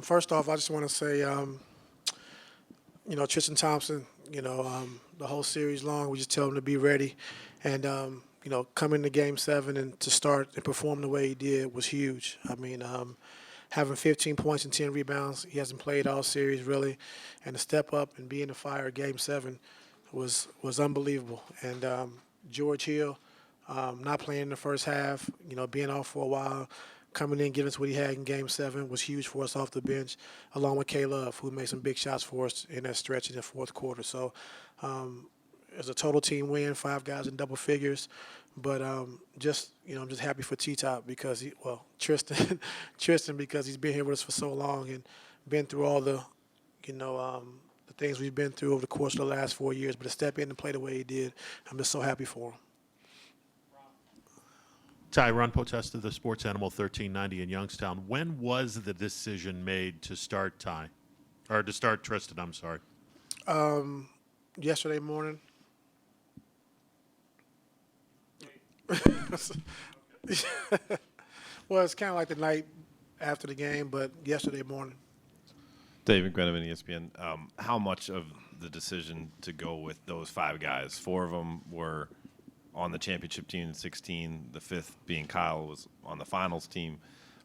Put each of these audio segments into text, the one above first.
First off, I just want to say, Tristan Thompson, the whole series long, we just tell him to be ready. And, coming to Game 7 and to start and perform the way he did was huge. I mean, having 15 points and 10 rebounds, he hasn't played all series really. And to step up and be in the fire at Game 7 was unbelievable. And George Hill, not playing in the first half, being off for a while, coming in, giving us what he had in Game 7 was huge for us off the bench, along with K-Love, who made some big shots for us in that stretch in the fourth quarter. So it was a total team win, 5 guys in double figures. But I'm just happy for T-Top because Tristan, Tristan, because he's been here with us for so long and been through all the things we've been through over the course of the last 4 years. But to step in and play the way he did, I'm just so happy for him. Ty, Ron Potesta, the Sports Animal 1390 in Youngstown. When was the decision made to start Ty? Or to start Tristan, I'm sorry. Yesterday morning. Well, it's kind of like the night after the game, but yesterday morning. David Grenovan, ESPN. How much of the decision to go with those 5 guys, 4 of them were on the championship team in 16, the 5th being Kyle was on the finals team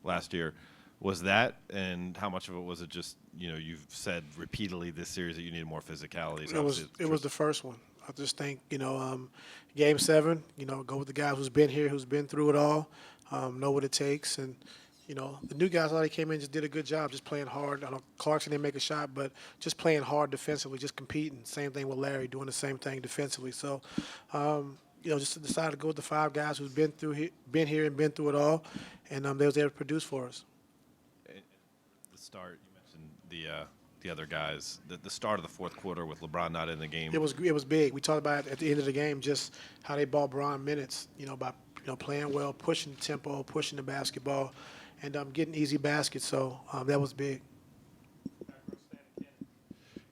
last year, was that, and how much of it was it just, you've said repeatedly this series that you needed more physicality? So it was the first one. I just think, Game 7, go with the guys who's been here, who's been through it all, know what it takes. And, the new guys, all they came in, just did a good job, just playing hard. I know Clarkson didn't make a shot, but just playing hard defensively, just competing. Same thing with Larry, doing the same thing defensively. So, just decided to go with the 5 guys who've been here and been through it all, and they was able to produce for us. The start, you mentioned the other guys. The start of the fourth quarter with LeBron not in the game. It was big. We talked about it at the end of the game, just how they bought Bron minutes. By playing well, pushing the tempo, pushing the basketball, and getting easy baskets. So that was big.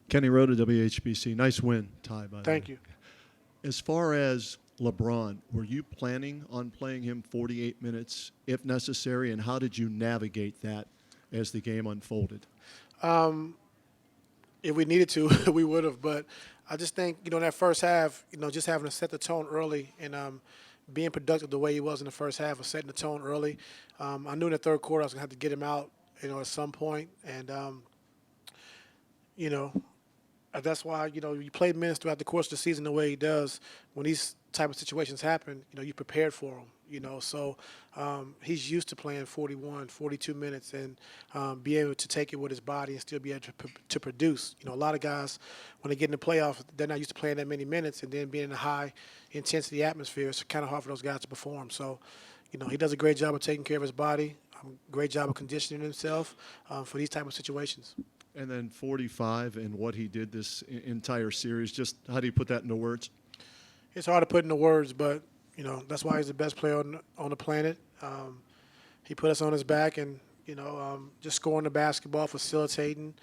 Kenny Rhoda, WHBC. Nice win, Ty. By the way. Thank you. As far as LeBron, were you planning on playing him 48 minutes if necessary, and how did you navigate that as the game unfolded? If we needed to, we would have. But I just think, in that first half, just having to set the tone early and being productive the way he was in the first half of setting the tone early. I knew in the third quarter I was going to have to get him out, at some point. And, that's why, you play minutes throughout the course of the season the way he does. When these type of situations happen, you prepared for them, So he's used to playing 41, 42 minutes and be able to take it with his body and still be able to produce. A lot of guys, when they get in the playoffs, they're not used to playing that many minutes and then being in a high-intensity atmosphere. It's kind of hard for those guys to perform. So, he does a great job of taking care of his body, great job of conditioning himself for these type of situations. And then 45 and what he did this entire series, just how do you put that into words? It's hard to put into words, but, that's why he's the best player on the planet. He put us on his back and, just scoring the basketball, facilitating,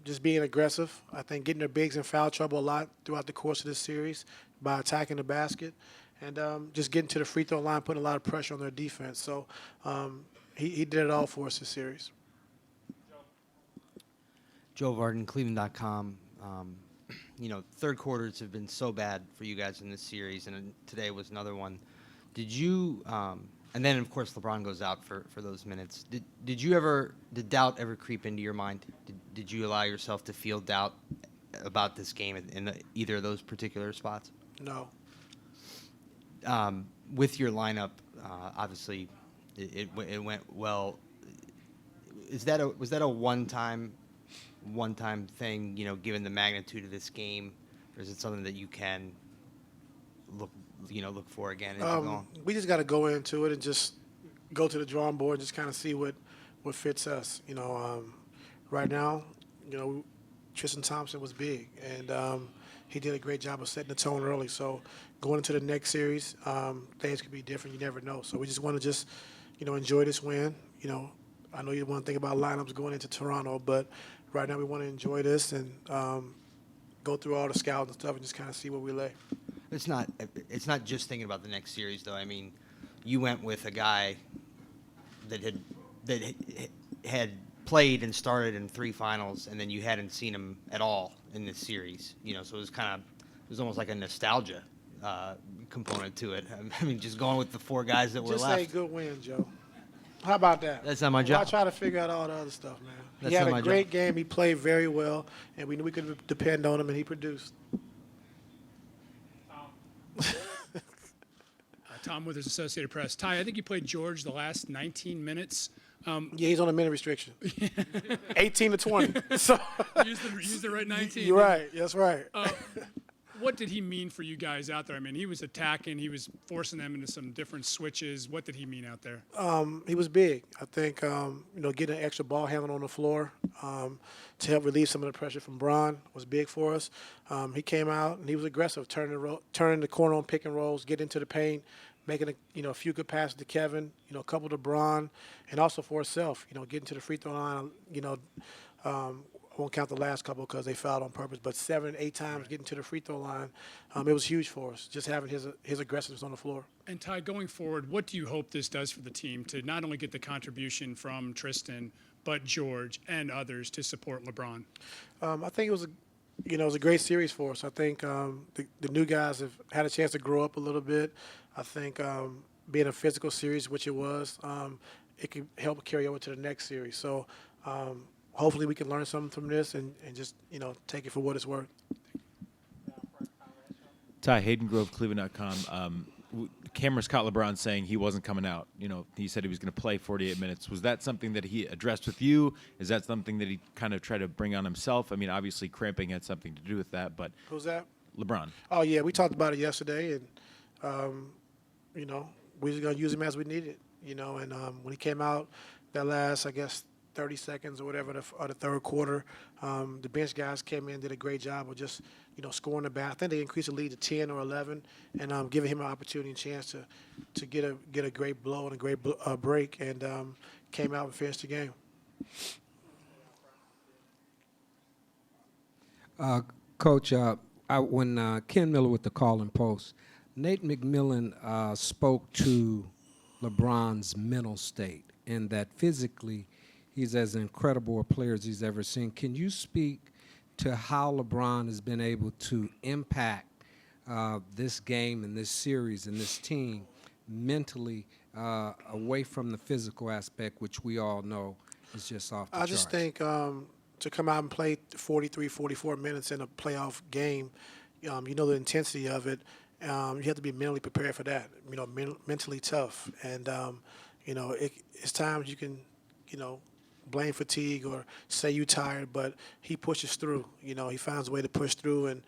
just being aggressive. I think getting their bigs in foul trouble a lot throughout the course of this series by attacking the basket and just getting to the free throw line, putting a lot of pressure on their defense. So he did it all for us this series. Joe Varden, Cleveland.com. Third quarters have been so bad for you guys in this series, and today was another one. Did you, and then of course LeBron goes out for those minutes. Did doubt ever creep into your mind? Did you allow yourself to feel doubt about this game in either of those particular spots? No. With your lineup, obviously it went well. Was that a one-time thing, given the magnitude of this game, or is it something that you can look for again? We just got to go into it and just go to the drawing board and just kind of see what fits us. Right now, Tristan Thompson was big, and he did a great job of setting the tone early. So going into the next series, things could be different. You never know. So we just want to just, enjoy this win. I know you want to think about lineups going into Toronto, but right now we want to enjoy this and go through all the scouts and stuff and just kind of see where we lay. It's not just thinking about the next series, though. I mean, you went with a guy that had played and started in 3 finals, and then you hadn't seen him at all in this series. So it was almost like a nostalgia component to it. I mean, just going with the 4 guys that were Just left. say good win, Joe. How about that? That's not my Why job. try to figure out all the other stuff, man? That's He had not a my great job. game. He played very well, and we knew we could depend on him, and he produced. Tom Withers, Associated Press. Ty, I think you played George the last 19 minutes. Yeah, he's on a minute restriction. 18 to 20. So Use the right 19. you're right. That's right. What did he mean for you guys out there? I mean, he was attacking. He was forcing them into some different switches. What did he mean out there? He was big. I think getting an extra ball handling on the floor to help relieve some of the pressure from Bron was big for us. He came out and he was aggressive, turning the corner on pick and rolls, get into the paint, making a few good passes to Kevin, a couple to Bron, and also for himself. Getting to the free throw line. I won't count the last couple because they fouled on purpose, but 7, 8 times getting to the free throw line, it was huge for us. Just having his aggressiveness on the floor. And Ty, going forward, what do you hope this does for the team to not only get the contribution from Tristan, but George and others to support LeBron? I think it was a great series for us. I think the new guys have had a chance to grow up a little bit. I think being a physical series, which it was, it could help carry over to the next series. So hopefully we can learn something from this and just take it for what it's worth. Ty, Hayden Grove, Cleveland.com. Cameras caught LeBron saying he wasn't coming out. He said he was going to play 48 minutes. Was that something that he addressed with you? Is that something that he kind of tried to bring on himself? I mean, obviously cramping had something to do with that, but Who's that? LeBron. Oh, yeah, we talked about it yesterday, and, we was going to use him as we needed, and when he came out that last, I guess, 30 seconds or whatever of the third quarter, the bench guys came in, did a great job of just, scoring the back. I think they increased the lead to 10 or 11 and giving him an opportunity and chance to get a great blow and a great break, and came out and finished the game. Coach, when Ken Miller with the Calling Post, Nate McMillan spoke to LeBron's mental state and that physically he's as incredible a player as he's ever seen. Can you speak to how LeBron has been able to impact this game and this series and this team mentally away from the physical aspect, which we all know is just off the charts? I just think to come out and play 43, 44 minutes in a playoff game, the intensity of it, you have to be mentally prepared for that, mentally tough. And, it's times you can, blame fatigue or say you tired, but he pushes through. He finds a way to push through, and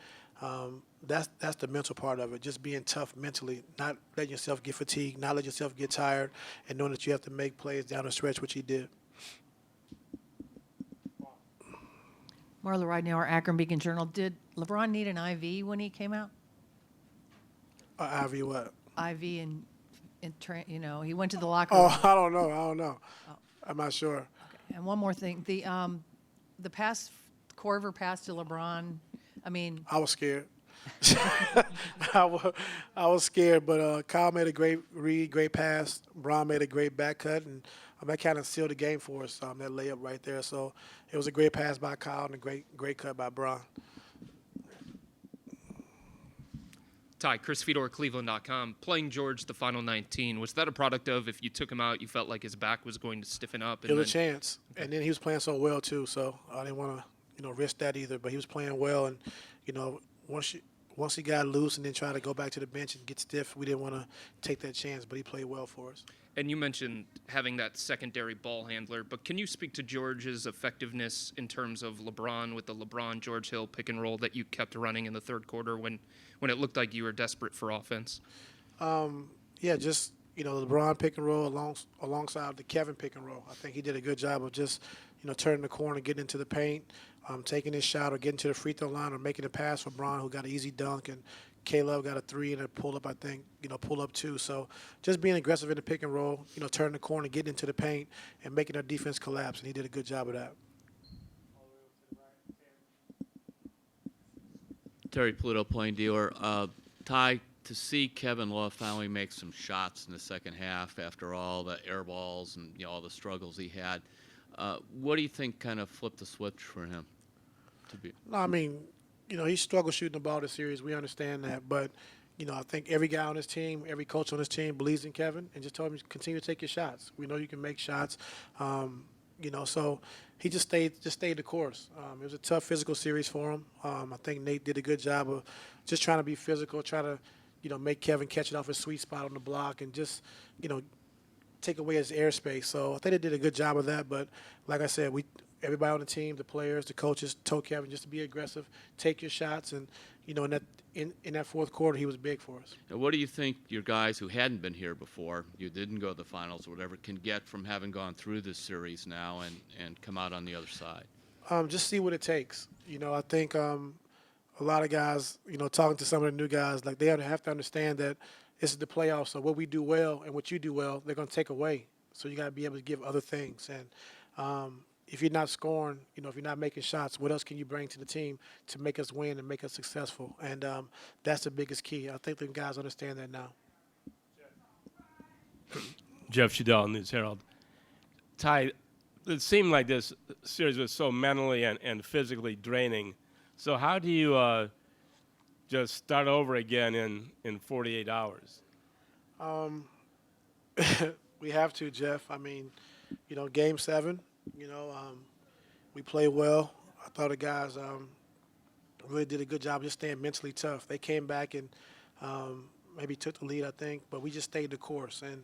that's the mental part of it, just being tough mentally, not letting yourself get fatigued, not letting yourself get tired, and knowing that you have to make plays down the stretch, which he did. Marla Ridenour, Akron Beacon Journal. Did LeBron need an IV when he came out? Ivy what? IV and he went to the locker room. Oh, I don't know. I'm not sure. Okay. And one more thing, the pass, Korver pass to LeBron. I mean, I was scared. I was scared, but Kyle made a great read, great pass. Bron made a great back cut, and that kind of sealed the game for us, that layup right there. So it was a great pass by Kyle and a great cut by Bron. Ty, Chris Fedor, Cleveland.com. Playing George the final 19, was that a product of if you took him out, you felt like his back was going to stiffen up? It was a chance. Okay. And then he was playing so well, too, so I didn't want to, risk that either. But he was playing well, and, once he got loose and then tried to go back to the bench and get stiff, we didn't want to take that chance, but he played well for us. And you mentioned having that secondary ball handler, but can you speak to George's effectiveness in terms of LeBron with the LeBron-George Hill pick and roll that you kept running in the third quarter when it looked like you were desperate for offense? Yeah, just, the LeBron pick and roll alongside the Kevin pick and roll. I think he did a good job of just, turning the corner, getting into the paint, taking his shot or getting to the free throw line or making a pass for Bron, who got an easy dunk, and Caleb got a 3 and a pull-up, I think, pull-up 2. So just being aggressive in the pick and roll, turning the corner, getting into the paint, and making our defense collapse, and he did a good job of that. Terry Pluto, Plain Dealer. Ty, to see Kevin Love finally make some shots in the second half after all the air balls and all the struggles he had, What do you think kind of flipped the switch for him? To be No, I mean, he struggled shooting the ball this series. We understand that, but I think every guy on his team, every coach on his team believes in Kevin and just told him continue to take your shots. We know you can make shots. So he just stayed the course. It was a tough physical series for him. I think Nate did a good job of just trying to be physical, try to make Kevin catch it off his sweet spot on the block, and just take away his airspace. So I think they did a good job of that. But like I said, everybody on the team, the players, the coaches, told Kevin just to be aggressive, take your shots, and in that fourth quarter, he was big for us. Now, what do you think your guys who hadn't been here before, you didn't go to the finals or whatever, can get from having gone through this series now and come out on the other side? Just see what it takes. I think a lot of guys, talking to some of the new guys, like they have to understand that this is the playoffs. So what we do well and what you do well, they're going to take away. So you got to be able to give other things. And if you're not scoring, if you're not making shots, what else can you bring to the team to make us win and make us successful? And that's the biggest key. I think the guys understand that now. Jeff Shadell, News Herald. Ty, it seemed like this series was so mentally and physically draining. So how do you just start over again in 48 hours? We have to, Jeff. I mean, Game 7, we played well. I thought the guys really did a good job just staying mentally tough. They came back and maybe took the lead, I think, but we just stayed the course. And,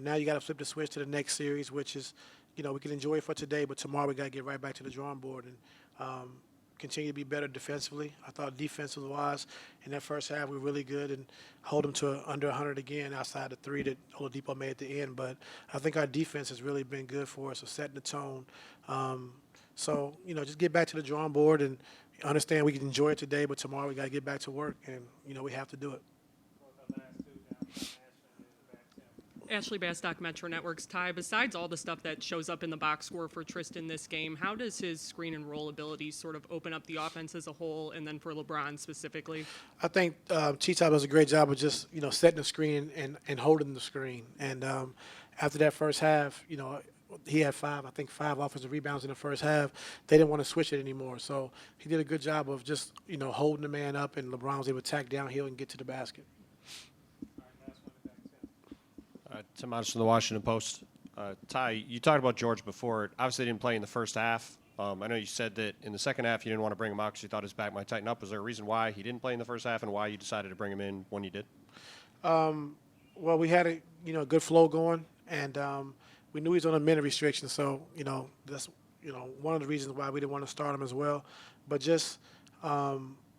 now you got to flip the switch to the next series, which is, we can enjoy it for today, but tomorrow we got to get right back to the drawing board and continue to be better defensively. I thought defensive-wise in that first half we were really good and hold them to under 100 again outside the three that Oladipo made at the end. But I think our defense has really been good for us, of setting the tone. So, just get back to the drawing board and understand we can enjoy it today, but tomorrow we got to get back to work, and, we have to do it. Ashley Bastock, Metro Networks. Ty, besides all the stuff that shows up in the box score for Tristan this game, how does his screen and roll ability sort of open up the offense as a whole, and then for LeBron specifically? I think T-Top does a great job of just, setting the screen and holding the screen. And after that first half, he had five offensive rebounds in the first half. They didn't want to switch it anymore. So he did a good job of just, holding the man up, and LeBron was able to attack downhill and get to the basket. Tim Anderson, the Washington Post. Ty, you talked about George before. Obviously, he didn't play in the first half. I know you said that in the second half you didn't want to bring him out because you thought his back might tighten up. Was there a reason why he didn't play in the first half and why you decided to bring him in when you did? Well, we had a good flow going, and we knew he was on a minute restriction. So that's one of the reasons why we didn't want to start him as well. But just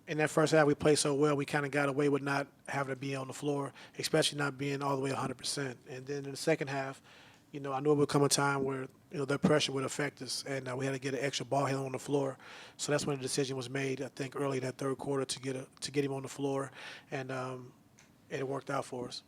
in that first half, we played so well, we kind of got away with not having to be on the floor, especially not being all the way 100%. And then in the second half, I knew it would come a time where, that pressure would affect us, and we had to get an extra ball handler on the floor. So that's when the decision was made, I think, early in that third quarter to get him on the floor, and it worked out for us.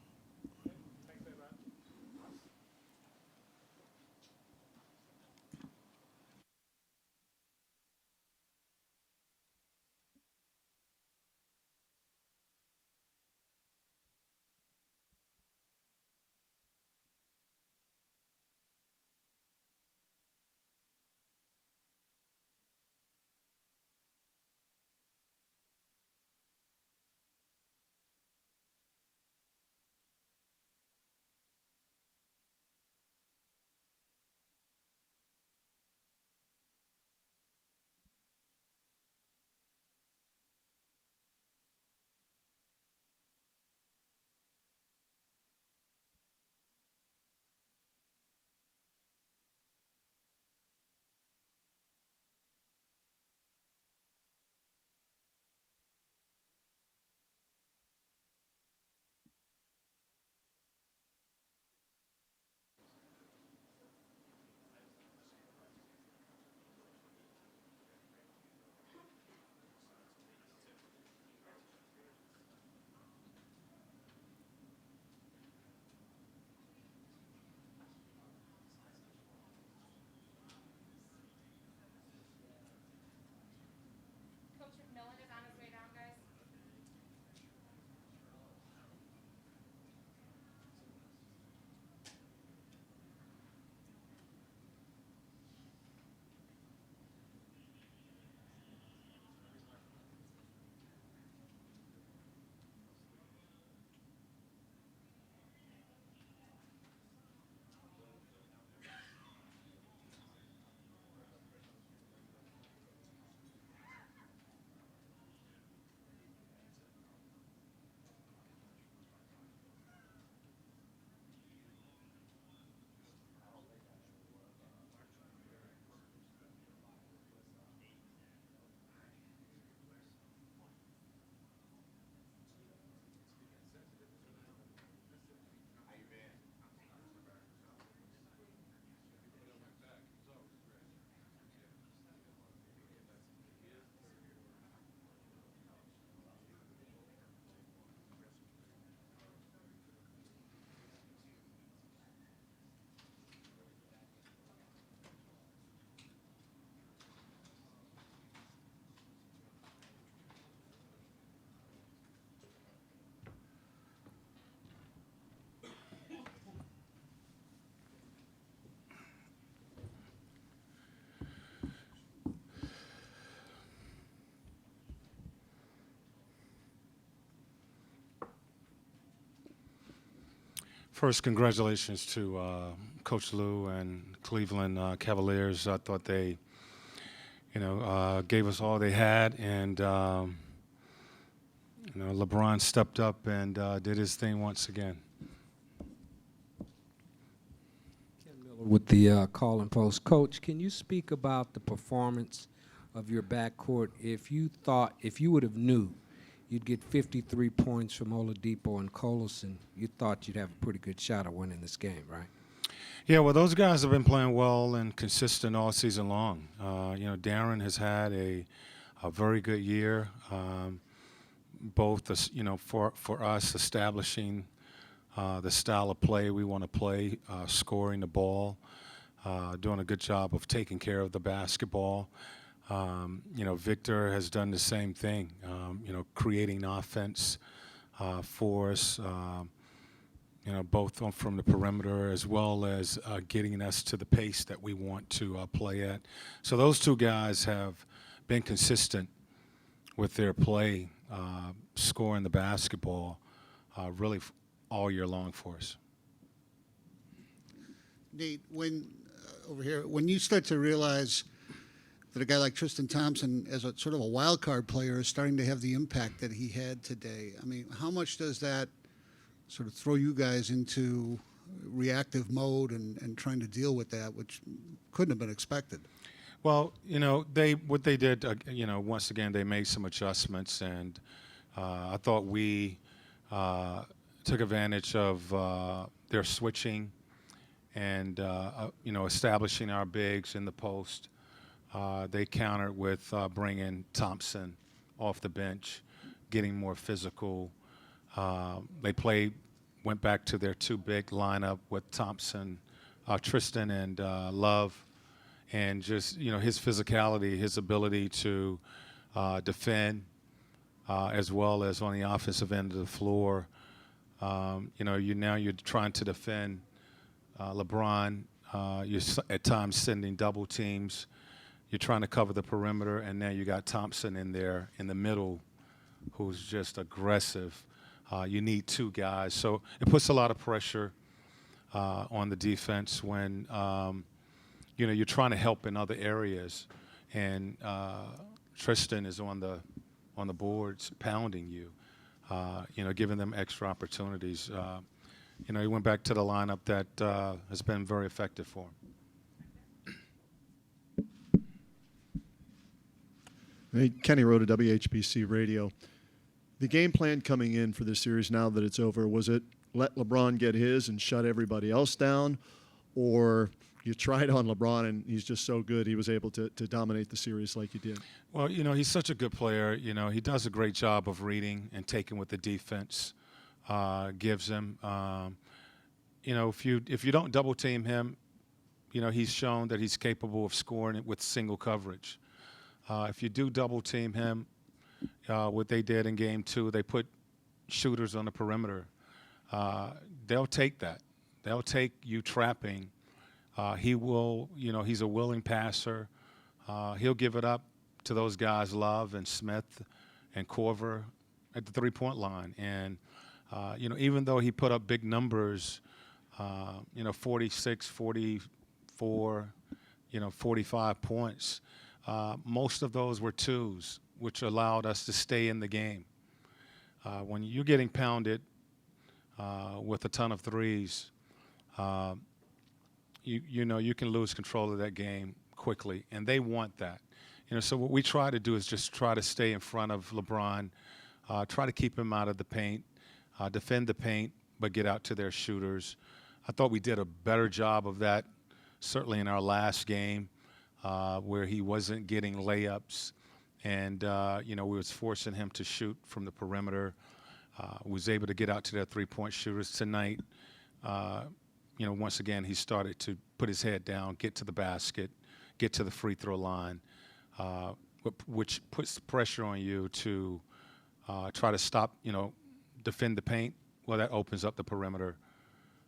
First, congratulations to Coach Lou and Cleveland Cavaliers. I thought they, gave us all they had, and LeBron stepped up and did his thing once again. With the call and post, Coach, can you speak about the performance of your backcourt? If you would have knew you'd get 53 points from Oladipo and Collison, you thought you'd have a pretty good shot at winning this game, right? Yeah, well, those guys have been playing well and consistent all season long. Darren has had a very good year, both for us establishing the style of play we want to play, scoring the ball, doing a good job of taking care of the basketball. Victor has done the same thing, creating offense for us, both from the perimeter as well as getting us to the pace that we want to play at. So those two guys have been consistent with their play, scoring the basketball really all year long for us. Nate, when you start to realize that a guy like Tristan Thompson, as a sort of a wild card player, is starting to have the impact that he had today, I mean, how much does that sort of throw you guys into reactive mode and trying to deal with that, which couldn't have been expected? Well, what they did, once again, they made some adjustments, and I thought we took advantage of their switching and, establishing our bigs in the post. They countered with bringing Thompson off the bench, getting more physical. They went back to their two big lineup with Thompson, Tristan, and Love, and just his physicality, his ability to defend, as well as on the offensive end of the floor. You're trying to defend LeBron. You're at times sending double teams. You're trying to cover the perimeter, and now you got Thompson in there in the middle, who's just aggressive. You need two guys, so it puts a lot of pressure on the defense when you're trying to help in other areas, and Tristan is on the boards pounding you, giving them extra opportunities. He went back to the lineup that has been very effective for him. Hey, Kenny wrote at WHBC Radio. The game plan coming in for this series, now that it's over, was it let LeBron get his and shut everybody else down, or you tried on LeBron and he's just so good he was able to dominate the series like he did? Well, he's such a good player. He does a great job of reading and taking what the defense gives him. If you don't double team him, he's shown that he's capable of scoring it with single coverage. If you do double team him, what they did in game 2, they put shooters on the perimeter. They'll take that. They'll take you trapping. He will, he's a willing passer. He'll give it up to those guys, Love and Smith and Korver at the three-point line. And, even though he put up big numbers, 46, 44, 45 points, most of those were twos, which allowed us to stay in the game. When you're getting pounded with a ton of threes, you can lose control of that game quickly, and they want that. So what we try to do is just try to stay in front of LeBron, try to keep him out of the paint, defend the paint, but get out to their shooters. I thought we did a better job of that, certainly in our last game, where he wasn't getting layups, and we was forcing him to shoot from the perimeter. Was able to get out to their three-point shooters tonight. Once again, he started to put his head down, get to the basket, get to the free throw line, which puts pressure on you to try to stop, defend the paint. Well, that opens up the perimeter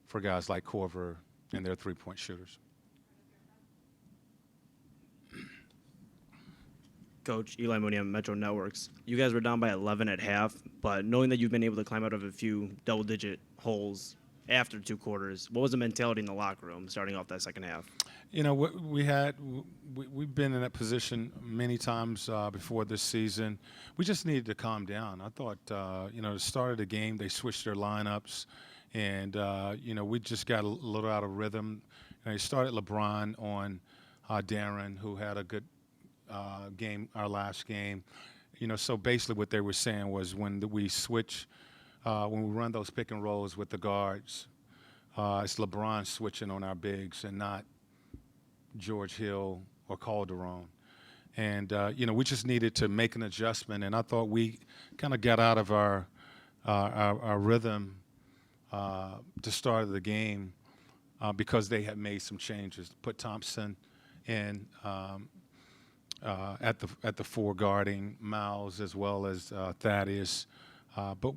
for guys like Korver and their three-point shooters. Coach Eli Mooney on Metro Networks. You guys were down by 11 at half, but knowing that you've been able to climb out of a few double-digit holes after 2 quarters. What was the mentality in the locker room starting off that second half? You know, we've been in that position many times before this season. We just needed to calm down. I thought, the start of the game, they switched their lineups, and, we just got a little out of rhythm. They started LeBron on Darren, who had a good game, our last game. So basically what they were saying was when we switch, when we run those pick and rolls with the guards, it's LeBron switching on our bigs and not George Hill or Calderon. And, we just needed to make an adjustment. And I thought we kind of got out of our rhythm to start of the game because they had made some changes. Put Thompson in at the 4 guarding Miles as well as Thaddeus. But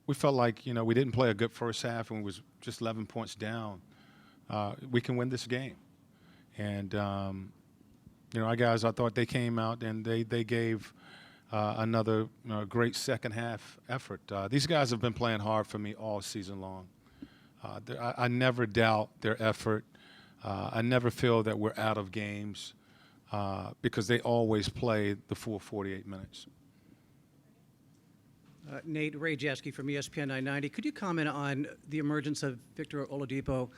we felt like, we didn't play a good first half and we was just 11 points down. We can win this game. And, our guys, I thought they came out and they gave another great second half effort. These guys have been playing hard for me all season long. I never doubt their effort. I never feel that we're out of games because they always play the full 48 minutes. Nate, Ray Jasky from ESPN 990. Could you comment on the emergence of Victor Oladipo,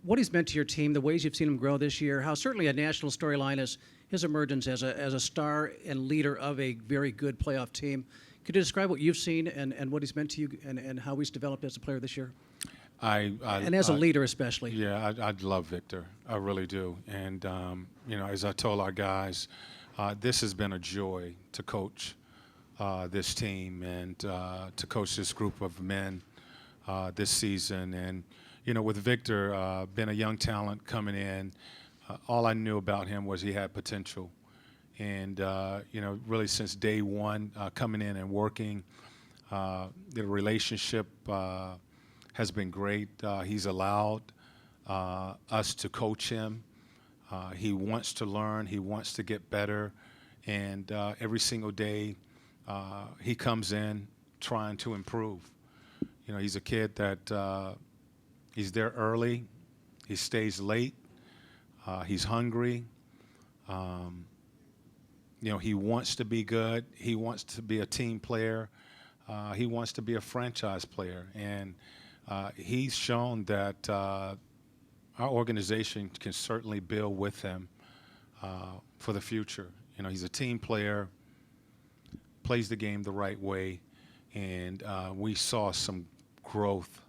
what he's meant to your team, the ways you've seen him grow this year, how certainly a national storyline is his emergence as a star and leader of a very good playoff team. Could you describe what you've seen and what he's meant to you and how he's developed as a player this year? And as a leader especially. Yeah, I love Victor. I really do. And, as I told our guys, this has been a joy to coach this team and to coach this group of men this season. And, with Victor, being a young talent coming in, all I knew about him was he had potential. And, really since day one, coming in and working, the relationship has been great. He's allowed us to coach him. He wants to learn. He wants to get better. And every single day he comes in trying to improve. He's a kid that he's there early. He stays late. He's hungry. He wants to be good. He wants to be a team player. He wants to be a franchise player. And he's shown that our organization can certainly build with him for the future. He's a team player, plays the game the right way, and we saw some growth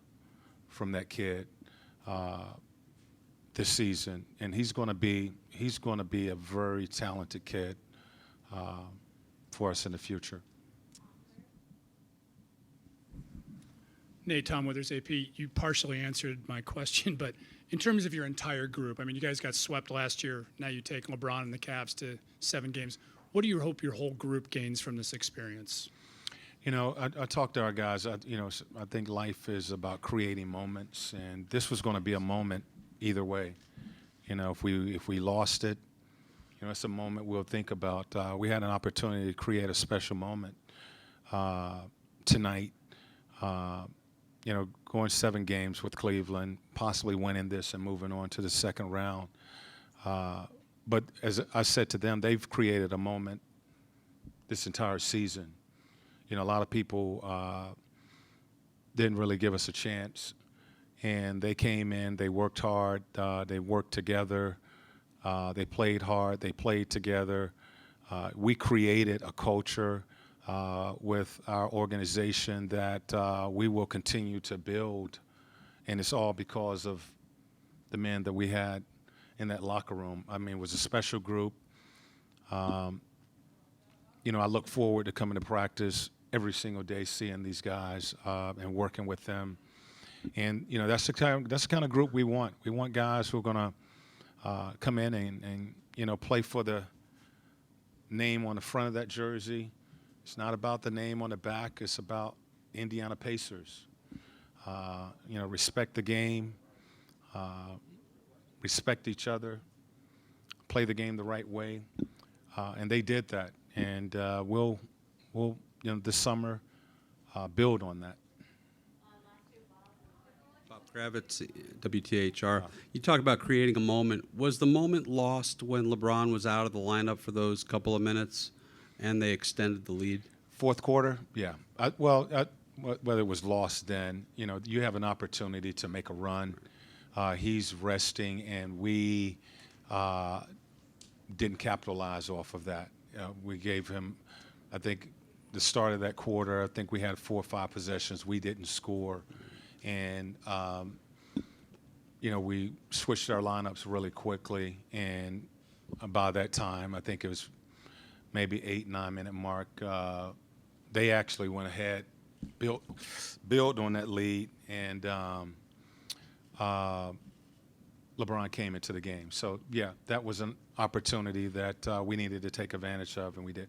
from that kid this season. And he's going to be a very talented kid for us in the future. Nate, Tom Withers, AP, you partially answered my question, but in terms of your entire group, I mean, you guys got swept last year. Now you take LeBron and the Cavs to 7 games. What do you hope your whole group gains from this experience? I talked to our guys. I think life is about creating moments, and this was going to be a moment either way. If we lost it, it's a moment we'll think about. We had an opportunity to create a special moment tonight. Going 7 games with Cleveland, possibly winning this and moving on to the second round. But as I said to them, they've created a moment this entire season. A lot of people didn't really give us a chance, and they came in, they worked hard, they worked together, they played hard, they played together. We created a culture with our organization that we will continue to build, and it's all because of the men that we had in that locker room. I mean, it was a special group. I look forward to coming to practice every single day, seeing these guys and working with them. And that's the kind of group we want. We want guys who are going to come in and play for the name on the front of that jersey. It's not about the name on the back. It's about Indiana Pacers. Respect the game, respect each other, play the game the right way, and they did that. And we'll this summer build on that. Kravitz, WTHR. You talked about creating a moment. Was the moment lost when LeBron was out of the lineup for those couple of minutes and they extended the lead? Fourth quarter, yeah. Whether it was lost then, you have an opportunity to make a run. He's resting, and we didn't capitalize off of that. We gave him, I think, the start of that quarter, I think we had 4 or 5 possessions. We didn't score. And, we switched our lineups really quickly. And by that time, I think it was maybe 8-9 minute mark, they actually went ahead, built on that lead, and LeBron came into the game. So, yeah, that was an opportunity that we needed to take advantage of, and we did.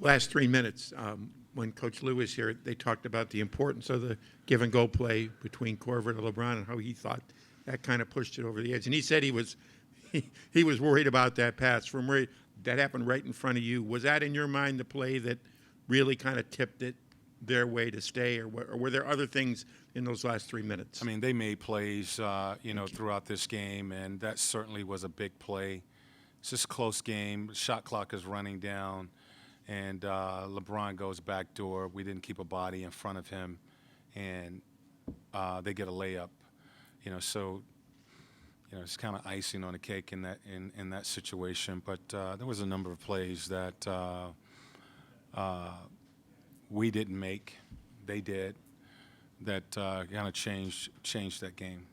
Last 3 minutes, when Coach Lou was here, they talked about the importance of the give-and-go play between Korver and LeBron and how he thought that kind of pushed it over the edge. And he said he was worried about that pass from where that happened right in front of you. Was that in your mind the play that really kind of tipped it their way to stay, or were there other things in those last 3 minutes? I mean, they made plays, throughout this game, and that certainly was a big play. It's just a close game. The shot clock is running down, and LeBron goes backdoor. We didn't keep a body in front of him, and they get a layup. So it's kind of icing on the cake in that situation. But there was a number of plays that we didn't make, they did, that kind of changed that game.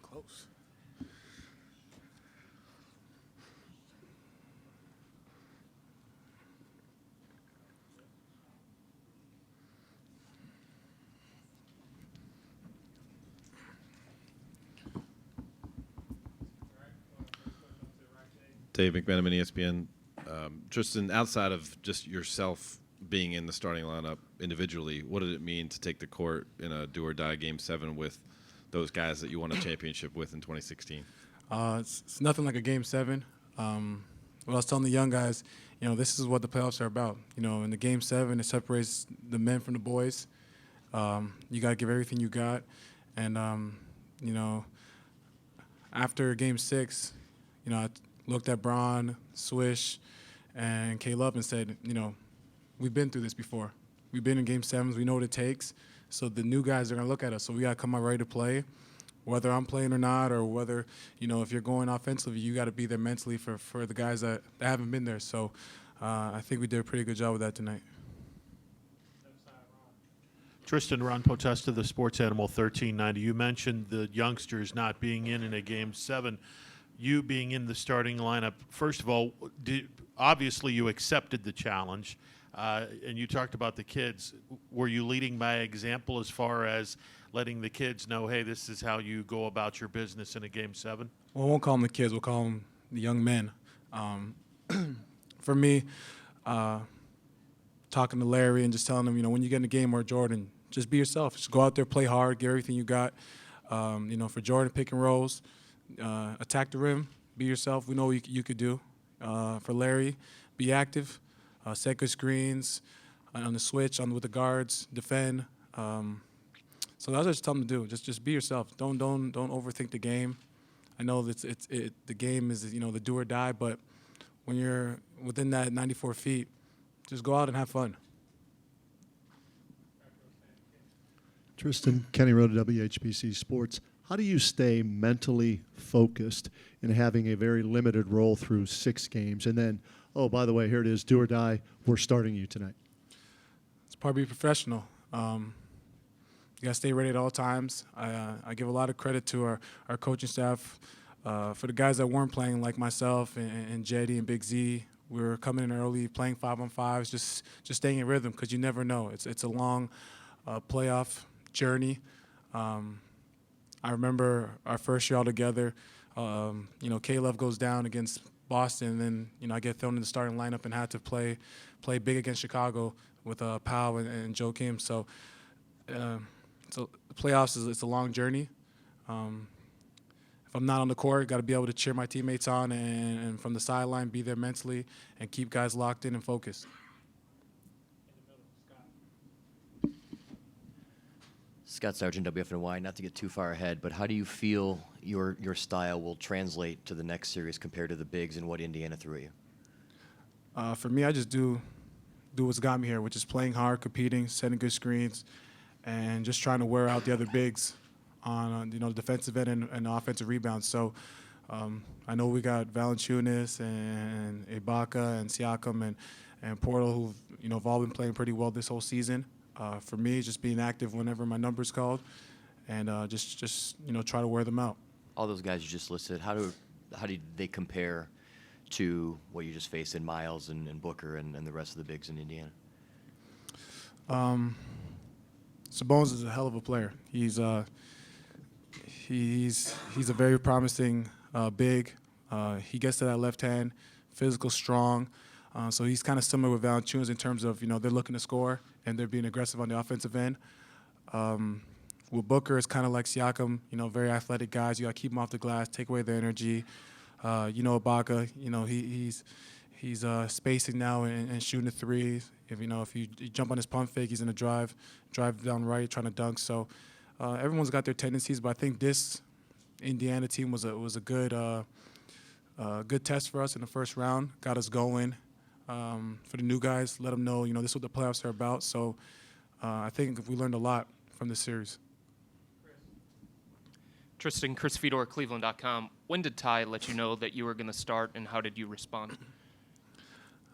Close. Dave McMenamin, ESPN. Tristan, outside of just yourself being in the starting lineup individually, what did it mean to take the court in a do-or-die Game 7 with those guys that you won a championship with in 2016? It's nothing like a Game 7. What I was telling the young guys, this is what the playoffs are about. In the Game 7, it separates the men from the boys. You got to give everything you got. And, You know, after Game 6, you know, I looked at Bron, Swish, and Caleb and said, you know, we've been through this before. We've been in Game 7s. We know what it takes. So the new guys are going to look at us. So we got to come out ready to play, whether I'm playing or not, or whether, you know, if you're going offensively, you got to be there mentally for the guys that haven't been there. So I think we did a pretty good job with that tonight. Tristan, Ron Potesta, the Sports Animal 1390. You mentioned the youngsters not being in a Game 7. You being in the starting lineup, first of all, obviously you accepted the challenge, and you talked about the kids. Were you leading by example as far as letting the kids know, hey, this is how you go about your business in a Game 7? Well, we won't call them the kids. We'll call them the young men. For me, talking to Larry and just telling him, you know, when you get in a game or Jordan, just be yourself. Just go out there, play hard, give everything you got. You know, for Jordan, pick and rolls, attack the rim, be yourself. We know what you could do. For Larry, be active, set good screens on the switch, with the guards, defend. So that's what I just tell them to do. Just be yourself. Don't overthink the game. I know that the game is, you know, the do or die, but when you're within that 94 feet, just go out and have fun. Tristan, Kenny Road of WHBC Sports. How do you stay mentally focused in having a very limited role through 6 games? And then, oh, by the way, here it is, do or die, we're starting you tonight. It's part of being professional. You got to stay ready at all times. I give a lot of credit to our coaching staff. For the guys that weren't playing, like myself and Jetty and Big Z, we were coming in early, playing 5-on-5s, just staying in rhythm because you never know. It's a long playoff journey. I remember our first year all together. You know, Caleb goes down against Boston, and then, you know, I get thrown in the starting lineup and had to play big against Chicago with Powell and Joe Kim. So the playoffs it's a long journey. If I'm not on the court, got to be able to cheer my teammates on and from the sideline be there mentally and keep guys locked in and focused. Scott Sargent, WFNY. Not to get too far ahead, but how do you feel your style will translate to the next series compared to the bigs and what Indiana threw at you? For me, I just do what's got me here, which is playing hard, competing, setting good screens, and just trying to wear out the other bigs on you know, the defensive end and offensive rebounds. So I know we got Valanciunas and Ibaka and Siakam and Portal, who've, you know, have all been playing pretty well this whole season. For me, just being active whenever my number's called, and just you know, try to wear them out. All those guys you just listed, how do they compare to what you just faced in Miles and Booker and the rest of the bigs in Indiana? Sabonis is a hell of a player. He's a very promising big. He gets to that left hand, physical, strong. So he's kind of similar with Valanciunas in terms of, you know, they're looking to score and they're being aggressive on the offensive end. With Booker, it's kind of like Siakam, you know, very athletic guys. You got to keep them off the glass, take away their energy. You know, Ibaka, you know, he's spacing now and shooting the threes. If you jump on his pump fake, he's going to drive down right, trying to dunk. So everyone's got their tendencies, but I think this Indiana team was a good test for us in the first round. Got us going. For the new guys, let them know, you know, this is what the playoffs are about. So I think we learned a lot from this series. Tristan, Chris Fedor, Cleveland.com. When did Ty let you know that you were going to start, and how did you respond?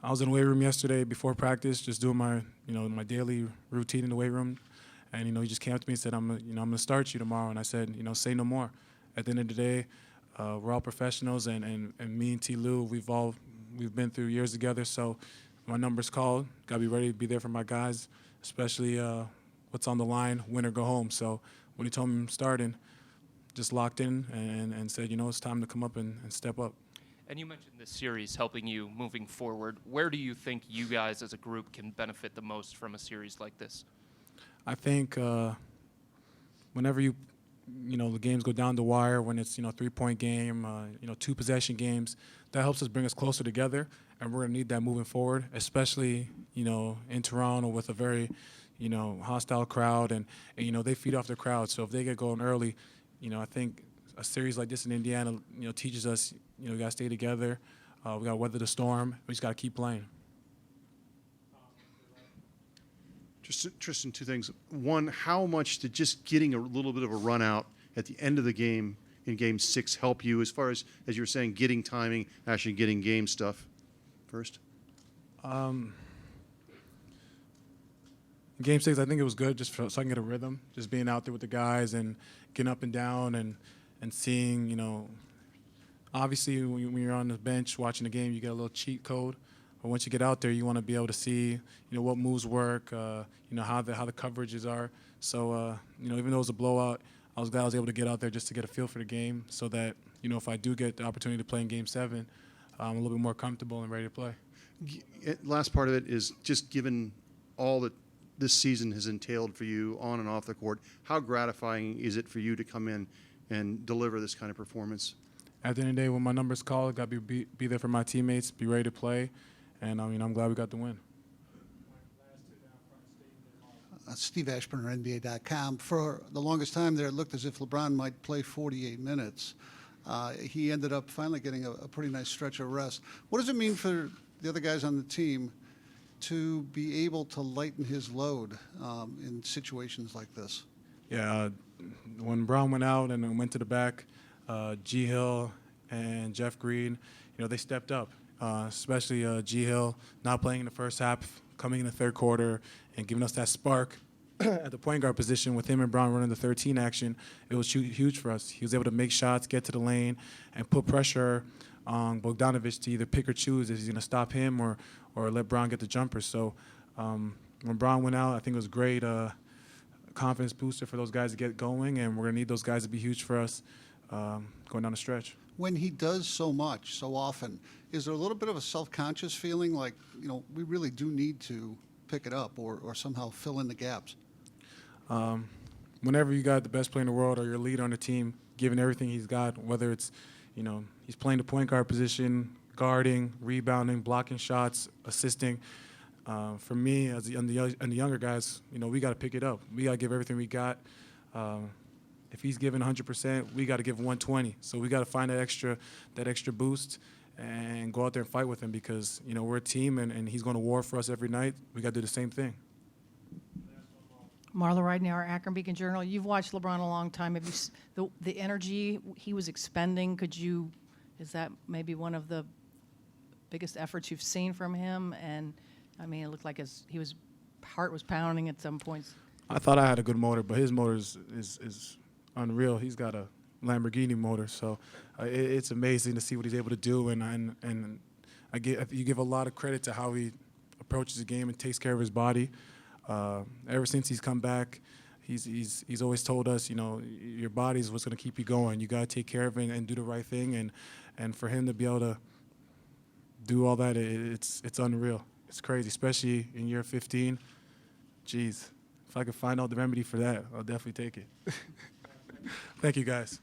I was in the weight room yesterday before practice, just doing my daily routine in the weight room, and he just came up to me and said, I'm going to start you tomorrow, and I said, say no more. At the end of the day, we're all professionals, and me and T. Lou, we've been through years together, so my number's called. Got to be ready to be there for my guys, especially what's on the line, win or go home. So when he told me I'm starting, just locked in and said, it's time to come up and step up. And you mentioned this series helping you moving forward. Where do you think you guys as a group can benefit the most from a series like this? I think whenever the games go down the wire, when it's, 3-point game, 2-possession games, that helps us bring us closer together, and we're going to need that moving forward, especially, in Toronto with a very, hostile crowd, and they feed off the crowd. So if they get going early, I think a series like this in Indiana, teaches us, we got to stay together. We got to weather the storm. We just got to keep playing. Tristan, two things. One, how much did just getting a little bit of a run out at the end of the game in Game 6 help you as far as you were saying, getting timing, actually getting game stuff first? Game 6, I think it was good just so I can get a rhythm, just being out there with the guys and getting up and down and seeing, obviously when you're on the bench watching the game, you get a little cheat code. But once you get out there, you want to be able to see, what moves work, how the coverages are. So, even though it was a blowout, I was glad I was able to get out there just to get a feel for the game so that, if I do get the opportunity to play in Game 7, I'm a little bit more comfortable and ready to play. Last part of it is just given all that this season has entailed for you on and off the court, how gratifying is it for you to come in and deliver this kind of performance? At the end of the day, when my number's called, I got to be there for my teammates, be ready to play. And, I'm glad we got the win. Steve Ashburner, NBA.com. For the longest time there, it looked as if LeBron might play 48 minutes. He ended up finally getting a pretty nice stretch of rest. What does it mean for the other guys on the team to be able to lighten his load in situations like this? Yeah, when Brown went out and went to the back, G. Hill and Jeff Green, they stepped up. Especially G. Hill not playing in the first half, coming in the third quarter, and giving us that spark at the point guard position with him and Brown running the 13 action. It was huge for us. He was able to make shots, get to the lane, and put pressure on Bogdanovic to either pick or choose if he's going to stop him or let Brown get the jumper. So when Brown went out, I think it was a great confidence booster for those guys to get going, and we're going to need those guys to be huge for us going down the stretch. When he does so much, so often, is there a little bit of a self-conscious feeling like, we really do need to pick it up or somehow fill in the gaps? Whenever you got the best player in the world or your leader on the team, giving everything he's got, whether it's, he's playing the point guard position, guarding, rebounding, blocking shots, assisting. For me, and the younger guys, we got to pick it up. We got to give everything we got. If he's giving 100%, we got to give 120. So we got to find that extra boost and go out there and fight with him because, we're a team and he's going to war for us every night. We got to do the same thing. Marla Ridenour, Akron Beacon Journal. You've watched LeBron a long time. Have you the energy he was expending? Is that maybe one of the biggest efforts you've seen from him? And it looked like his heart was pounding at some points. I thought I had a good motor, but his motor is unreal. He's got a Lamborghini motor, so it's amazing to see what he's able to do. And you give a lot of credit to how he approaches the game and takes care of his body. Ever since he's come back, he's always told us, your body is what's going to keep you going. You got to take care of it and do the right thing. And for him to be able to do all that, it's unreal. It's crazy, especially in year 15. Jeez, if I could find out the remedy for that, I'll definitely take it. Thank you, guys.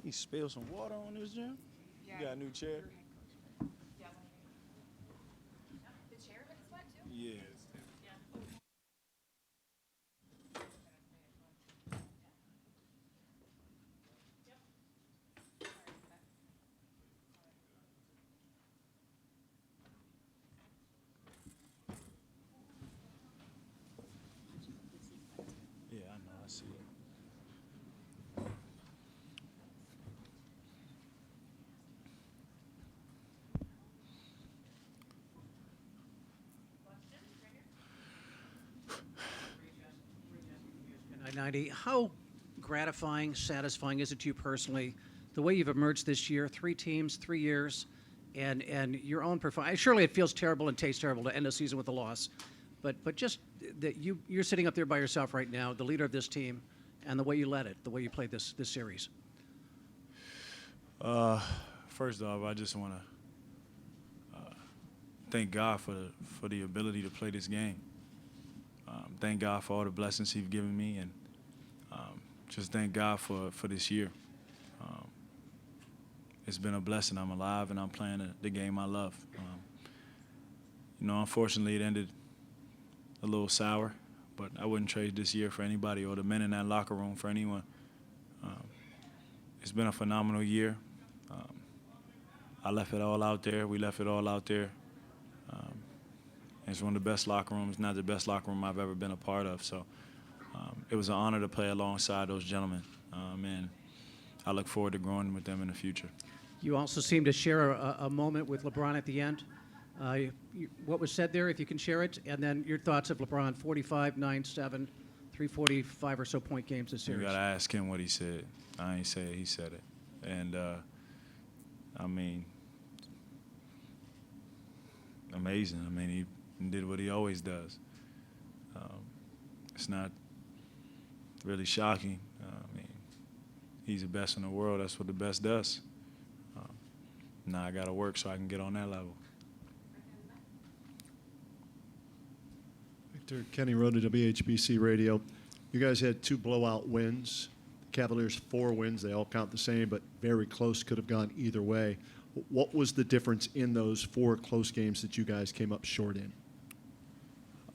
He spilled some water on this gym. You got a new chair. The chair of it is wet too? Yeah. I-90. How gratifying, satisfying is it to you personally, the way you've emerged this year, 3 teams, 3 years, and your own performance? Surely it feels terrible and tastes terrible to end the season with a loss, but just that you're sitting up there by yourself right now, the leader of this team, and the way you led it, the way you played this series. First off, I just want to thank God for the ability to play this game. Thank God for all the blessings He's given me, and just thank God for this year. It's been a blessing. I'm alive, and I'm playing the game I love. Unfortunately, it ended a little sour, but I wouldn't trade this year for anybody or the men in that locker room for anyone. It's been a phenomenal year. I left it all out there. We left it all out there. It's one of the best locker rooms, not the best locker room I've ever been a part of. So it was an honor to play alongside those gentlemen, and I look forward to growing with them in the future. You also seem to share a moment with LeBron at the end. What was said there, if you can share it, and then your thoughts of LeBron, 45, 9, 7, 345 or so point games this series. You got to ask him what he said. I ain't say it, he said it. And, I mean, amazing. I mean, he did what he always does. It's not really shocking. I mean, he's the best in the world. That's what the best does. Now I got to work so I can get on that level. Victor, Kenny Road to WHBC Radio. You guys had 2 blowout wins. The Cavaliers 4 wins. They all count the same, but very close. Could have gone either way. What was the difference in those 4 close games that you guys came up short in?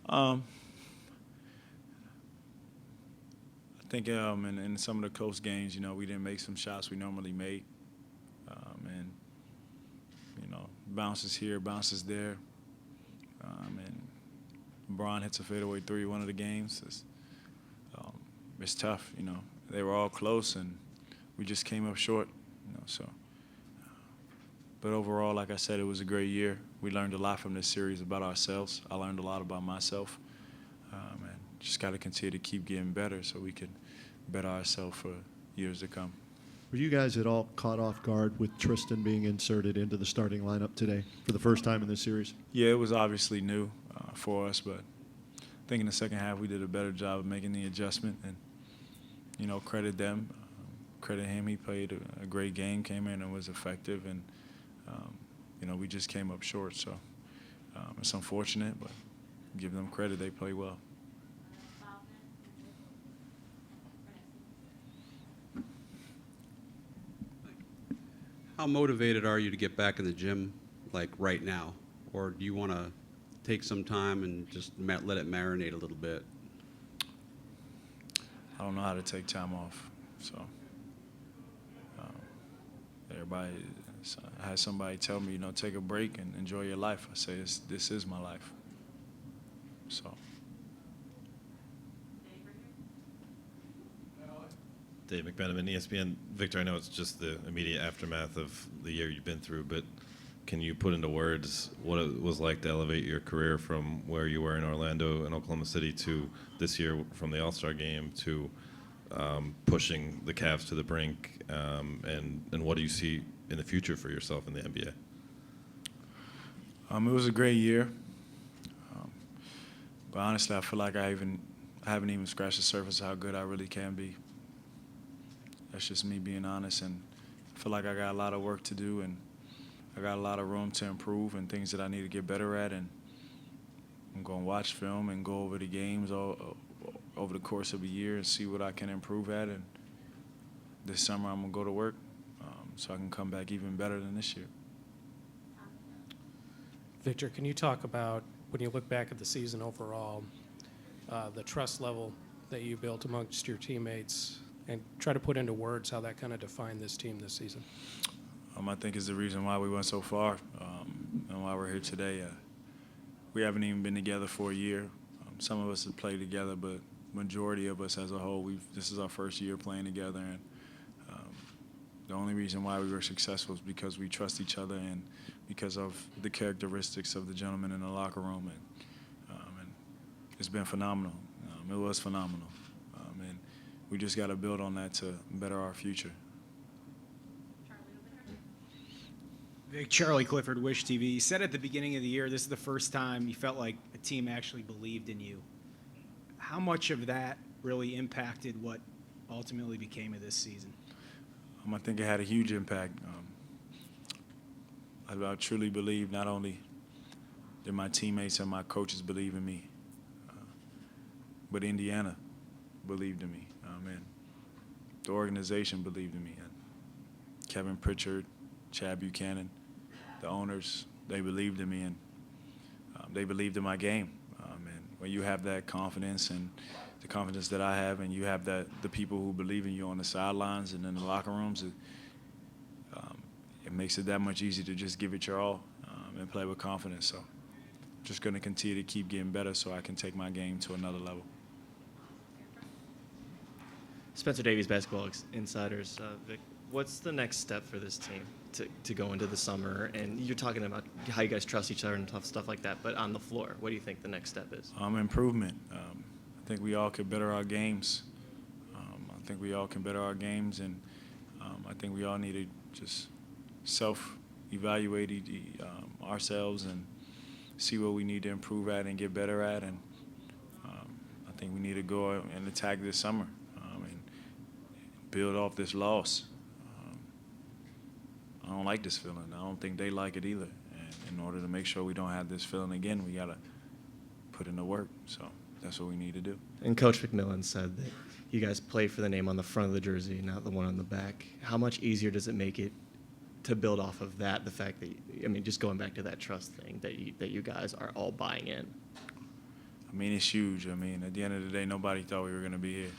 I think in some of the close games, we didn't make some shots we normally make. And, bounces here, bounces there. And LeBron hits a fadeaway 3 one of the games. It's tough, They were all close, and we just came up short, so. But overall, like I said, it was a great year. We learned a lot from this series about ourselves. I learned a lot about myself. And just got to continue to keep getting better so we can better ourselves for years to come. Were you guys at all caught off guard with Tristan being inserted into the starting lineup today for the first time in this series? Yeah, it was obviously new for us, but I think in the second half we did a better job of making the adjustment and, credit them, credit him. He played a great game, came in and was effective, and, we just came up short. So it's unfortunate, but give them credit. They play well. How motivated are you to get back in the gym, like right now? Or do you want to take some time and just let it marinate a little bit? I don't know how to take time off. So I had somebody tell me, take a break and enjoy your life. I say, this is my life. So. Dave McMenamin, ESPN. Victor, I know it's just the immediate aftermath of the year you've been through, but can you put into words what it was like to elevate your career from where you were in Orlando and Oklahoma City to this year from the All-Star game to pushing the Cavs to the brink, and what do you see in the future for yourself in the NBA? It was a great year, but honestly, I feel like I haven't even scratched the surface of how good I really can be. That's just me being honest, and I feel like I got a lot of work to do, and I got a lot of room to improve and things that I need to get better at, and I'm going to watch film and go over the games over the course of a year and see what I can improve at, and this summer I'm going to go to work so I can come back even better than this year. Victor, can you talk about, when you look back at the season overall, the trust level that you built amongst your teammates, and try to put into words how that kind of defined this team this season? I think is the reason why we went so far and why we're here today. We haven't even been together for a year. Some of us have played together, but majority of us as a whole, this is our first year playing together. And the only reason why we were successful is because we trust each other and because of the characteristics of the gentlemen in the locker room. And it's been phenomenal. It was phenomenal. And we just got to build on that to better our future. Vic, Charlie Clifford, Wish TV. You said at the beginning of the year this is the first time you felt like a team actually believed in you. How much of that really impacted what ultimately became of this season? I think it had a huge impact. I truly believe not only did my teammates and my coaches believe in me, but Indiana believed in me. And the organization believed in me. And Kevin Pritchard, Chad Buchanan, the owners, they believed in me, and they believed in my game. And when you have that confidence and the confidence that I have, and you have the people who believe in you on the sidelines and in the locker rooms, it makes it that much easier to just give it your all and play with confidence. So just going to continue to keep getting better so I can take my game to another level. Spencer Davies, Basketball Insiders. Vic, what's the next step for this team to go into the summer? And you're talking about how you guys trust each other and stuff like that, but on the floor, what do you think the next step is? Improvement. I think we all could better our games. I think we all can better our games, and I think we all need to just self-evaluate ourselves and see what we need to improve at and get better at. And I think we need to go and attack this summer and build off this loss. I don't like this feeling. I don't think they like it either. And in order to make sure we don't have this feeling again, we got to put in the work. So that's what we need to do. And Coach McMillan said that you guys play for the name on the front of the jersey, not the one on the back. How much easier does it make it to build off of that, the fact that, just going back to that trust thing, that you guys are all buying in? It's huge. At the end of the day, nobody thought we were going to be here.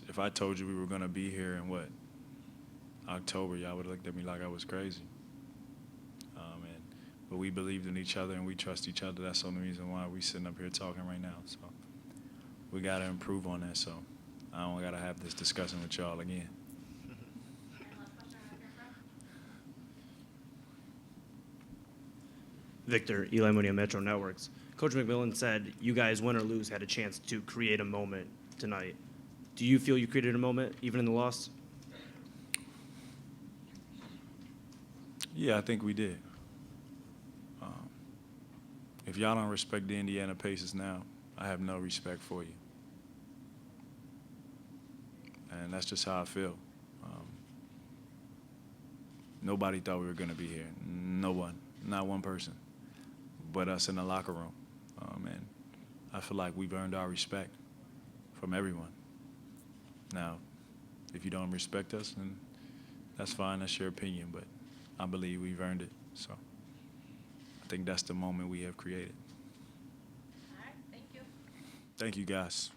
If I told you we were going to be here in October, y'all would have looked at me like I was crazy. But we believed in each other and we trust each other. That's the only reason why we're sitting up here talking right now. So we got to improve on that. So I don't got to have this discussion with y'all again. Victor, Eli Mooney of Metro Networks. Coach McMillan said you guys, win or lose, had a chance to create a moment tonight. Do you feel you created a moment, even in the loss? Yeah, I think we did. If y'all don't respect the Indiana Pacers now, I have no respect for you. And that's just how I feel. Nobody thought we were going to be here. No one. Not one person. But us in the locker room. And I feel like we've earned our respect from everyone. Now, if you don't respect us, then that's fine. That's your opinion. But I believe we've earned it. So I think that's the moment we have created. All right, thank you. Thank you, guys.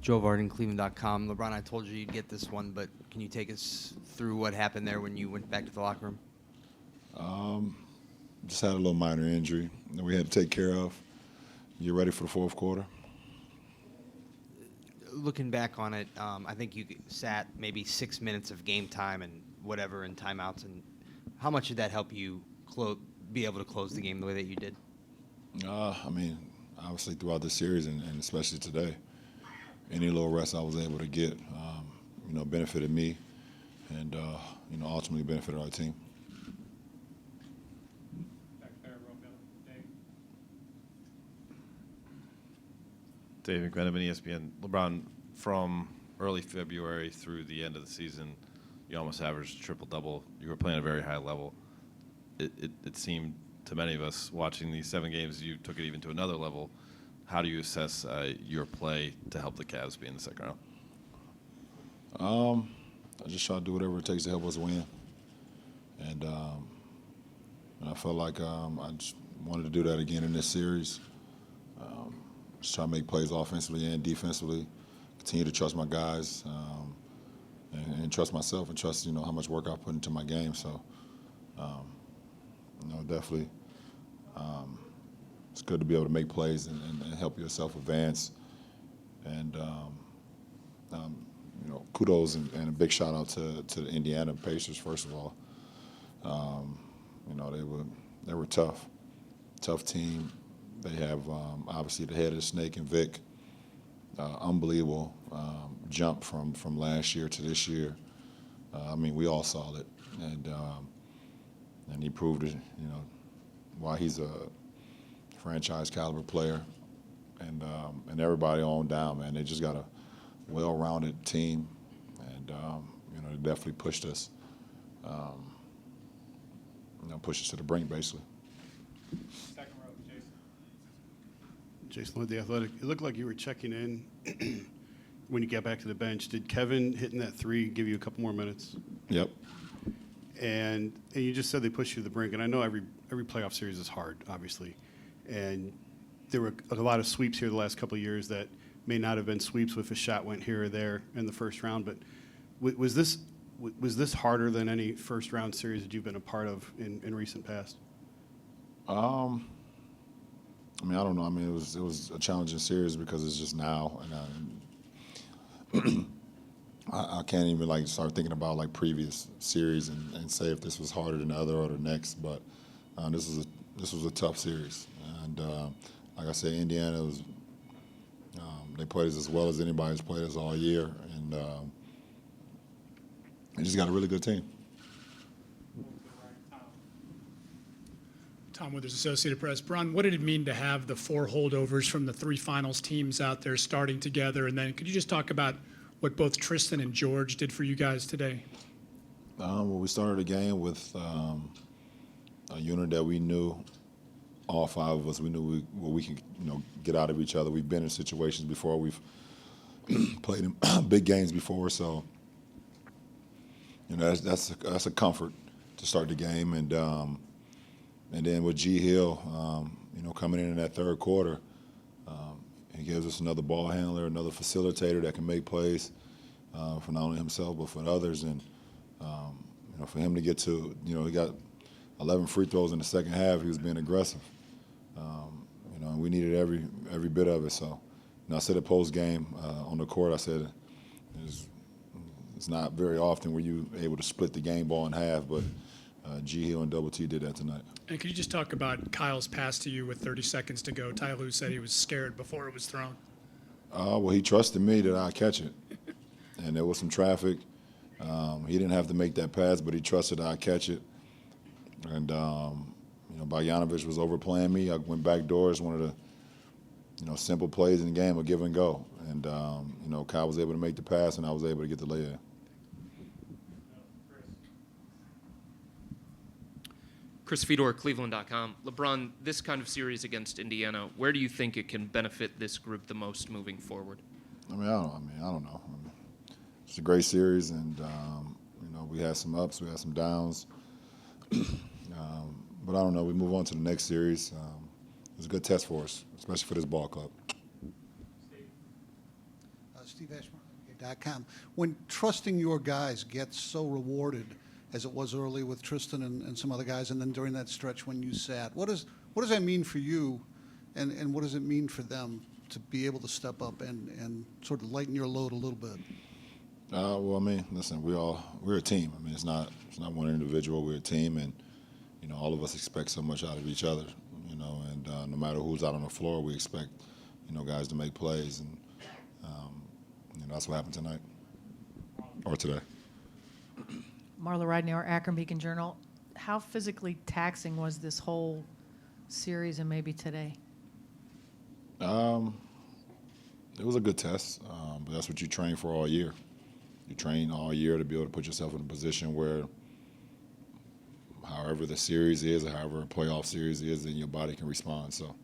Joe Varden, Cleveland.com. LeBron, I told you you'd get this one, but can you take us through what happened there when you went back to the locker room? Just had a little minor injury that we had to take care of. You ready for the fourth quarter? Looking back on it, I think you sat maybe 6 minutes of game time and whatever and timeouts. And how much did that help you be able to close the game the way that you did? I mean, obviously throughout the series and especially today, any little rest I was able to get, benefited me and, ultimately benefited our team. David McMenamin, ESPN. LeBron, from early February through the end of the season, you almost averaged a triple-double. You were playing at a very high level. It seemed to many of us watching these 7 games, you took it even to another level. How do you assess your play to help the Cavs be in the second round? I just try to do whatever it takes to help us win. And I felt like I just wanted to do that again in this series. Just try to make plays offensively and defensively. Continue to trust my guys and trust myself and trust, how much work I put into my game. So, definitely it's good to be able to make plays and help yourself advance. And, kudos and a big shout out to the Indiana Pacers, first of all. They were tough team. They have obviously the head of the snake and Vic. Unbelievable jump from last year to this year. We all saw it, and he proved it. Why he's a franchise caliber player, and everybody on down, man. They just got a well-rounded team, and they definitely pushed us. Pushed us to the brink, basically. Jason Wood, The Athletic. It looked like you were checking in when you got back to the bench. Did Kevin hitting that 3 give you a couple more minutes? Yep. And you just said they pushed you to the brink, and I know every playoff series is hard, obviously. And there were a lot of sweeps here the last couple of years that may not have been sweeps if a shot went here or there in the first round. But was this harder than any first round series that you've been a part of in recent past? I don't know. It was a challenging series because it's just now, and I can't even start thinking about previous series and say if this was harder than the other or the next. But this was a tough series, and like I said, Indiana was they played us as well as anybody's played us all year, and they just got a really good team. Tom Withers, Associated Press. Bron, what did it mean to have the 4 holdovers from the 3 finals teams out there starting together? And then could you just talk about what both Tristan and George did for you guys today? We started the game with a unit that we knew, all 5 of us, we knew what we could get out of each other. We've been in situations before. We've played in big games before. So, that's a comfort to start the game. And then with G. Hill, coming in that third quarter, he gives us another ball handler, another facilitator that can make plays for not only himself but for others. And for him to get to, he got 11 free throws in the second half. He was being aggressive. And we needed every bit of it. So, I said at postgame on the court, I said it's not very often where you able to split the game ball in half, but G. Hill and Double T did that tonight. And could you just talk about Kyle's pass to you with 30 seconds to go? Ty Lue said he was scared before it was thrown. Well, he trusted me that I'd catch it. And there was some traffic. He didn't have to make that pass, but he trusted I'd catch it. And, Bogdanovich was overplaying me. I went back doors, one of the, simple plays in the game, a give and go. And, Kyle was able to make the pass, and I was able to get the lay-in. Chris Fedor, Cleveland.com. LeBron, this kind of series against Indiana, where do you think it can benefit this group the most moving forward? I don't know. It's a great series, and we had some ups, we had some downs. But I don't know. We move on to the next series. It was a good test for us, especially for this ball club. SteveAshmore.com. When trusting your guys gets so rewarded, as it was early with Tristan and some other guys, and then during that stretch when you sat, what does that mean for you, and what does it mean for them to be able to step up and sort of lighten your load a little bit? Well, I mean, listen, we're a team. I mean, it's not one individual. We're a team, and all of us expect so much out of each other. And no matter who's out on the floor, we expect guys to make plays, and that's what happened tonight or today. Marla Ridenour, Akron Beacon Journal. How physically taxing was this whole series and maybe today? It was a good test, but that's what you train for all year. You train all year to be able to put yourself in a position where, however the series is or however a playoff series is, then your body can respond. So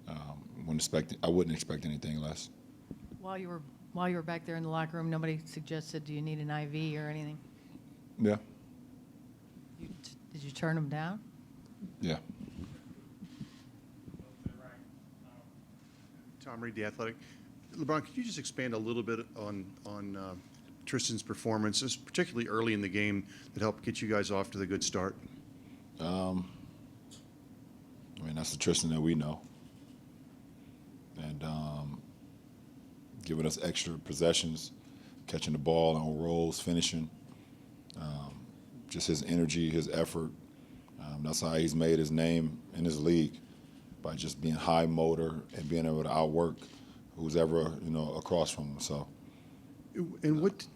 I wouldn't expect anything less. While you were back there in the locker room, nobody suggested, do you need an IV or anything? Yeah. Did you turn them down? Yeah. Tom Reed, The Athletic. LeBron, could you just expand a little bit on Tristan's performances, particularly early in the game, that helped get you guys off to the good start? I mean, that's the Tristan that we know. And giving us extra possessions, catching the ball on rolls, finishing. Just his energy, his effort. That's how he's made his name in his league, by just being high motor and being able to outwork who's ever across from him. So. And what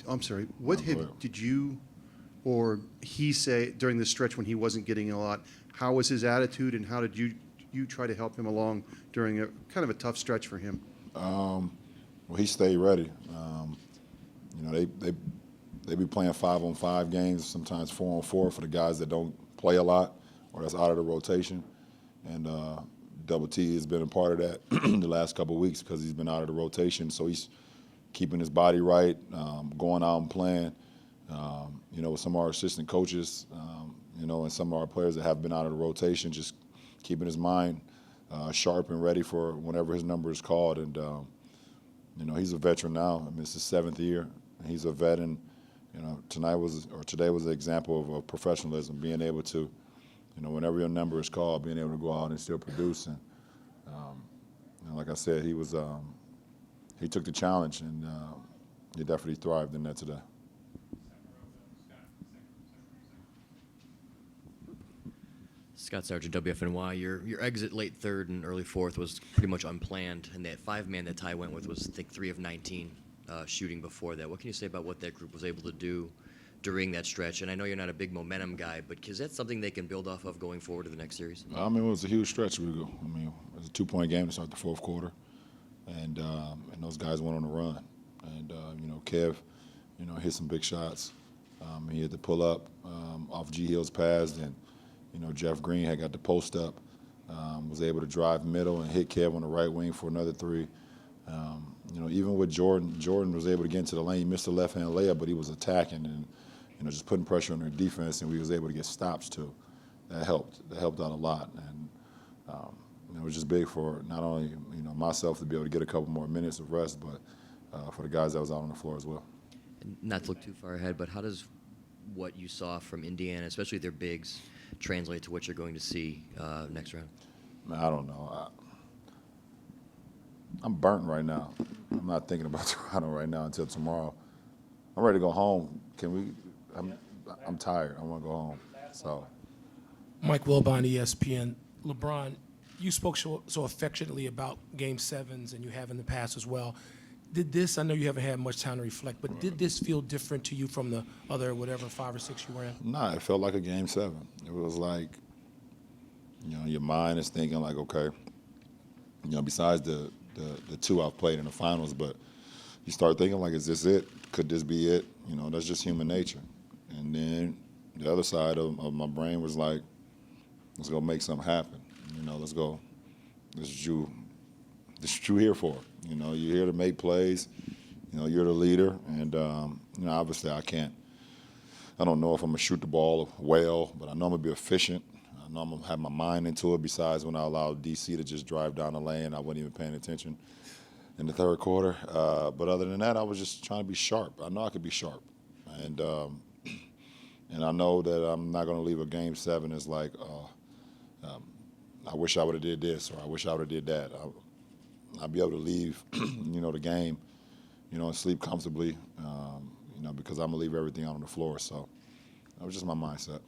did you or he say during the stretch when he wasn't getting a lot? How was his attitude, and how did you try to help him along during a kind of a tough stretch for him? Well, he stayed ready. They be playing 5-on-5 games, sometimes 4-on-4 for the guys that don't play a lot or that's out of the rotation. And Double T has been a part of that the last couple of weeks because he's been out of the rotation. So he's keeping his body right, going out and playing. With some of our assistant coaches, and some of our players that have been out of the rotation, just keeping his mind sharp and ready for whenever his number is called. And he's a veteran now. I mean, it's his 7th year. He's a vet, and today was an example of professionalism, being able to, whenever your number is called, being able to go out and still produce. And like I said, he took the challenge, and he definitely thrived in that today. Scott Sargent, WFNY. Your exit late third and early fourth was pretty much unplanned, and that 5-man that Ty went with was, I think, 3 of 19 shooting before that. What can you say about what that group was able to do during that stretch? And I know you're not a big momentum guy, but is that something they can build off of going forward to the next series? I mean, it was a huge stretch. It was a 2-point game to start the fourth quarter, and those guys went on a run. And Kev, hit some big shots. He had to pull up off G Hill's pass, and Jeff Green had got the post up, was able to drive middle and hit Kev on the right wing for another 3. Even with Jordan was able to get into the lane. He missed a left-hand layup, but he was attacking and, just putting pressure on their defense, and we was able to get stops too. That helped. That helped out a lot, and it was just big for not only myself to be able to get a couple more minutes of rest, but for the guys that was out on the floor as well. And not to look too far ahead, but how does what you saw from Indiana, especially their bigs, translate to what you're going to see next round? Man, I don't know. I'm burnt right now. I'm not thinking about Toronto right now until tomorrow. I'm ready to go home. I'm tired. I want to go home. So. Mike Wilbon, ESPN. LeBron, you spoke so affectionately about Game 7s, and you have in the past as well. Did this, I know you haven't had much time to reflect, but did this feel different to you from the other, 5 or 6 you were in? Nah, it felt like a Game 7. It was like, your mind is thinking like, okay, besides the 2 I've played in the finals, but you start thinking like, is this it? Could this be it? That's just human nature. And then the other side of my brain was like, let's go make something happen. Let's go. This is what you're here for. You're here to make plays. You're the leader. And, obviously I don't know if I'm going to shoot the ball well, but I know I'm going to be efficient. I know I'm going to have my mind into it, besides when I allowed DC to just drive down the lane. I wasn't even paying attention. in the third quarter. But other than that, I was just trying to be sharp. I know I could be sharp, and I know that I'm not going to leave a game 7 as like, I wish I would have did this or I wish I would have did that. I'll be able to leave, the game, and sleep comfortably, because I'm gonna leave everything out on the floor. So that was just my mindset.